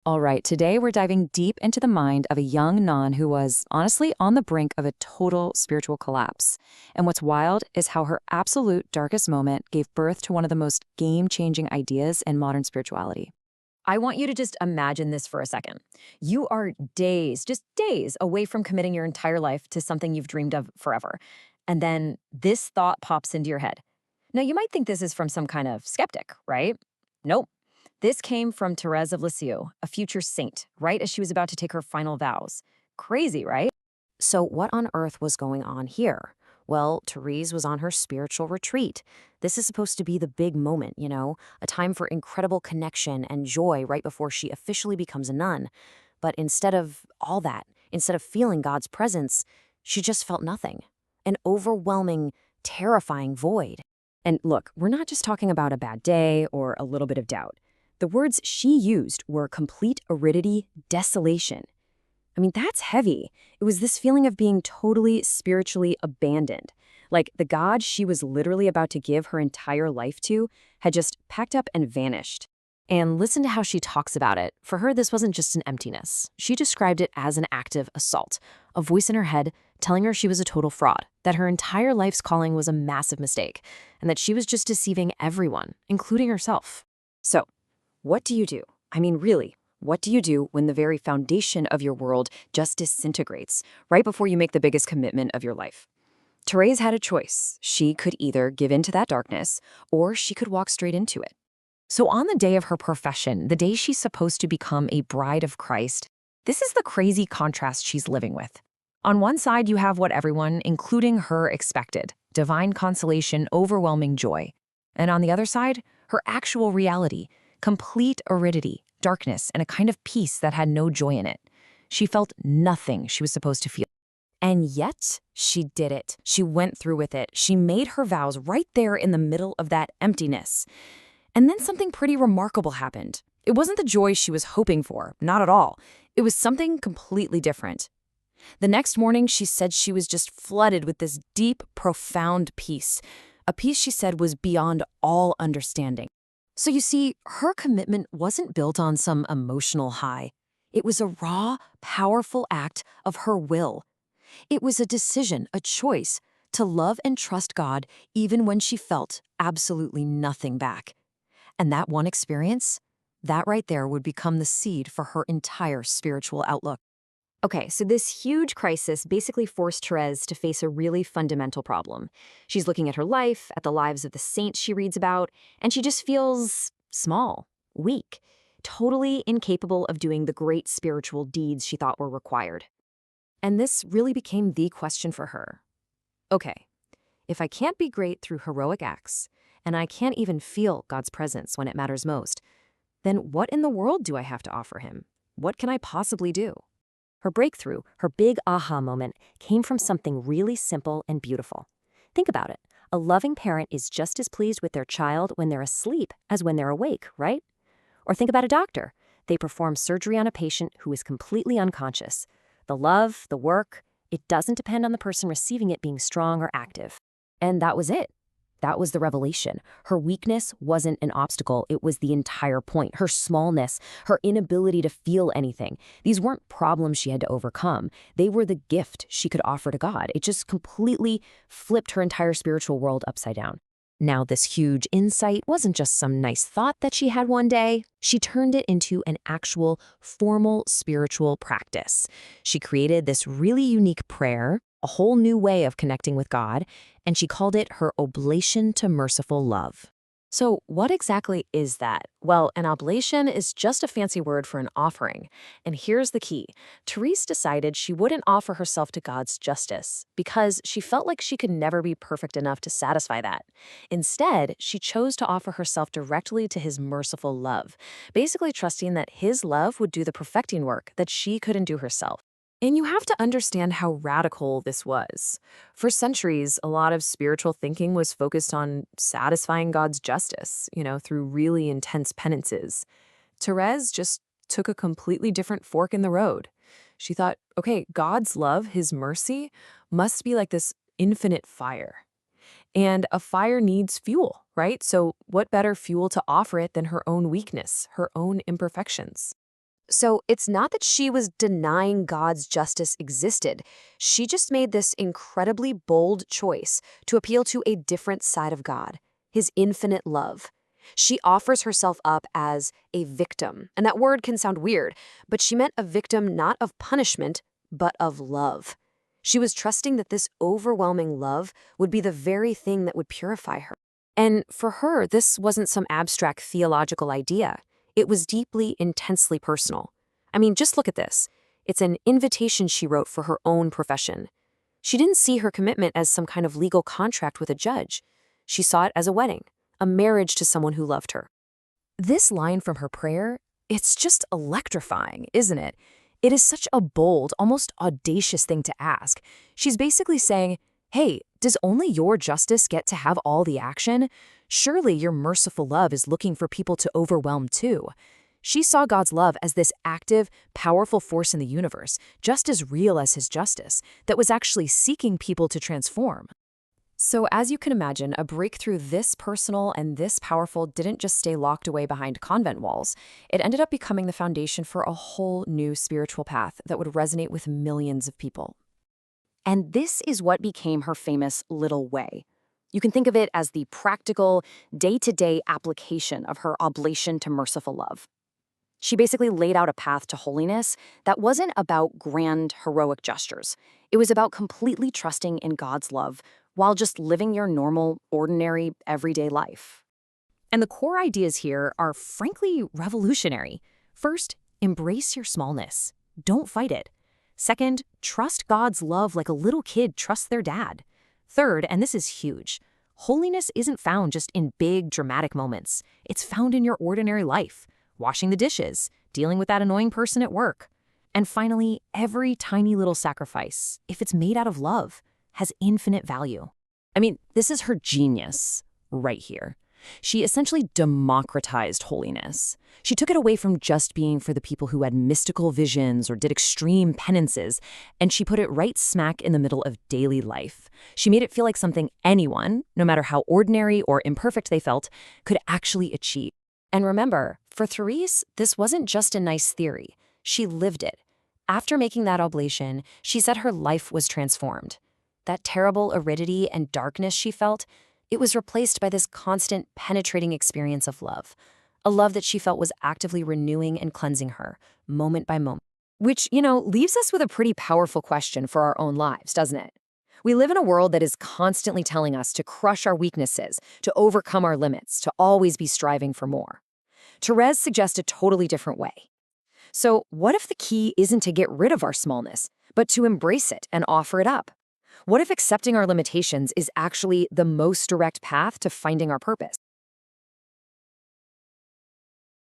All right, today we're diving deep into the mind of a young nun who was honestly on the brink of a total spiritual collapse. And what's wild is how her absolute darkest moment gave birth to one of the most game changing ideas in modern spirituality. I want you to just imagine this for a second. You are days, just days away from committing your entire life to something you've dreamed of forever. And then this thought pops into your head. Now, you might think this is from some kind of skeptic, right? Nope. This came from Therese of Lisieux, a future saint, right as she was about to take her final vows. Crazy, right? So, what on earth was going on here? Well, Therese was on her spiritual retreat. This is supposed to be the big moment, a time for incredible connection and joy right before she officially becomes a nun. But instead of all that, instead of feeling God's presence, she just felt nothing. An overwhelming, terrifying void. And look, we're not just talking about a bad day or a little bit of doubt. The words she used were complete aridity, desolation. I mean, that's heavy. It was this feeling of being totally spiritually abandoned. Like the God she was literally about to give her entire life to had just packed up and vanished. And listen to how she talks about it. For her, this wasn't just an emptiness. She described it as an active assault, a voice in her head telling her she was a total fraud, that her entire life's calling was a massive mistake, and that she was just deceiving everyone, including herself. So, what do you do? I mean, really, what do you do when the very foundation of your world just disintegrates right before you make the biggest commitment of your life? Therese had a choice. She could either give in to that darkness, or she could walk straight into it. So on the day of her profession, the day she's supposed to become a bride of Christ, this is the crazy contrast she's living with. On one side, you have what everyone, including her, expected: divine consolation, overwhelming joy. And on the other side, her actual reality: complete aridity, darkness, and a kind of peace that had no joy in it. She felt nothing she was supposed to feel. And yet, she did it. She went through with it. She made her vows right there in the middle of that emptiness. And then something pretty remarkable happened. It wasn't the joy she was hoping for, not at all. It was something completely different. The next morning, she said she was just flooded with this deep, profound peace. A peace she said was beyond all understanding. So you see, her commitment wasn't built on some emotional high. It was a raw, powerful act of her will. It was a decision, a choice, to love and trust God even when she felt absolutely nothing back. And that one experience, that right there would become the seed for her entire spiritual outlook. Okay, so this huge crisis basically forced Therese to face a really fundamental problem. She's looking at her life, at the lives of the saints she reads about, and she just feels small, weak, totally incapable of doing the great spiritual deeds she thought were required. And this really became the question for her. Okay, if I can't be great through heroic acts, and I can't even feel God's presence when it matters most, then what in the world do I have to offer him? What can I possibly do? Her breakthrough, her big aha moment, came from something really simple and beautiful. Think about it. A loving parent is just as pleased with their child when they're asleep as when they're awake, right? Or think about a doctor. They perform surgery on a patient who is completely unconscious. The love, the work, it doesn't depend on the person receiving it being strong or active. And that was it. That was the revelation. Her weakness wasn't an obstacle. It was the entire point. Her smallness, her inability to feel anything. These weren't problems she had to overcome. They were the gift she could offer to God. It just completely flipped her entire spiritual world upside down. Now, this huge insight wasn't just some nice thought that she had one day. She turned it into an actual formal spiritual practice. She created this really unique prayer, a whole new way of connecting with God, and she called it her oblation to merciful love. So what exactly is that? Well, an oblation is just a fancy word for an offering. And here's the key. Therese decided she wouldn't offer herself to God's justice because she felt like she could never be perfect enough to satisfy that. Instead, she chose to offer herself directly to his merciful love, basically trusting that his love would do the perfecting work that she couldn't do herself. And you have to understand how radical this was. For centuries, a lot of spiritual thinking was focused on satisfying God's justice, through really intense penances. Therese just took a completely different fork in the road. She thought, okay, God's love, his mercy, must be like this infinite fire. And a fire needs fuel, right? So what better fuel to offer it than her own weakness, her own imperfections? So it's not that she was denying God's justice existed. She just made this incredibly bold choice to appeal to a different side of God, his infinite love. She offers herself up as a victim. And that word can sound weird, but she meant a victim not of punishment, but of love. She was trusting that this overwhelming love would be the very thing that would purify her. And for her, this wasn't some abstract theological idea. It was deeply, intensely personal. I mean, just look at this. It's an invitation she wrote for her own profession. She didn't see her commitment as some kind of legal contract with a judge. She saw it as a wedding, a marriage to someone who loved her. This line from her prayer, it's just electrifying, isn't it? It is such a bold, almost audacious thing to ask. She's basically saying, hey, does only your justice get to have all the action? Surely your merciful love is looking for people to overwhelm too. She saw God's love as this active, powerful force in the universe, just as real as his justice, that was actually seeking people to transform. So as you can imagine, a breakthrough this personal and this powerful didn't just stay locked away behind convent walls. It ended up becoming the foundation for a whole new spiritual path that would resonate with millions of people. And this is what became her famous little way. You can think of it as the practical, day-to-day application of her oblation to merciful love. She basically laid out a path to holiness that wasn't about grand, heroic gestures. It was about completely trusting in God's love while just living your normal, ordinary, everyday life. And the core ideas here are frankly revolutionary. First, embrace your smallness. Don't fight it. Second, trust God's love like a little kid trusts their dad. Third, and this is huge, holiness isn't found just in big, dramatic moments. It's found in your ordinary life, washing the dishes, dealing with that annoying person at work. And finally, every tiny little sacrifice, if it's made out of love, has infinite value. I mean, this is her genius right here. She essentially democratized holiness. She took it away from just being for the people who had mystical visions or did extreme penances, and she put it right smack in the middle of daily life. She made it feel like something anyone, no matter how ordinary or imperfect they felt, could actually achieve. And remember, for Therese, this wasn't just a nice theory. She lived it. After making that oblation, she said her life was transformed. That terrible aridity and darkness she felt, it was replaced by this constant, penetrating experience of love. A love that she felt was actively renewing and cleansing her, moment by moment. Which, leaves us with a pretty powerful question for our own lives, doesn't it? We live in a world that is constantly telling us to crush our weaknesses, to overcome our limits, to always be striving for more. Therese suggests a totally different way. So what if the key isn't to get rid of our smallness, but to embrace it and offer it up? What if accepting our limitations is actually the most direct path to finding our purpose?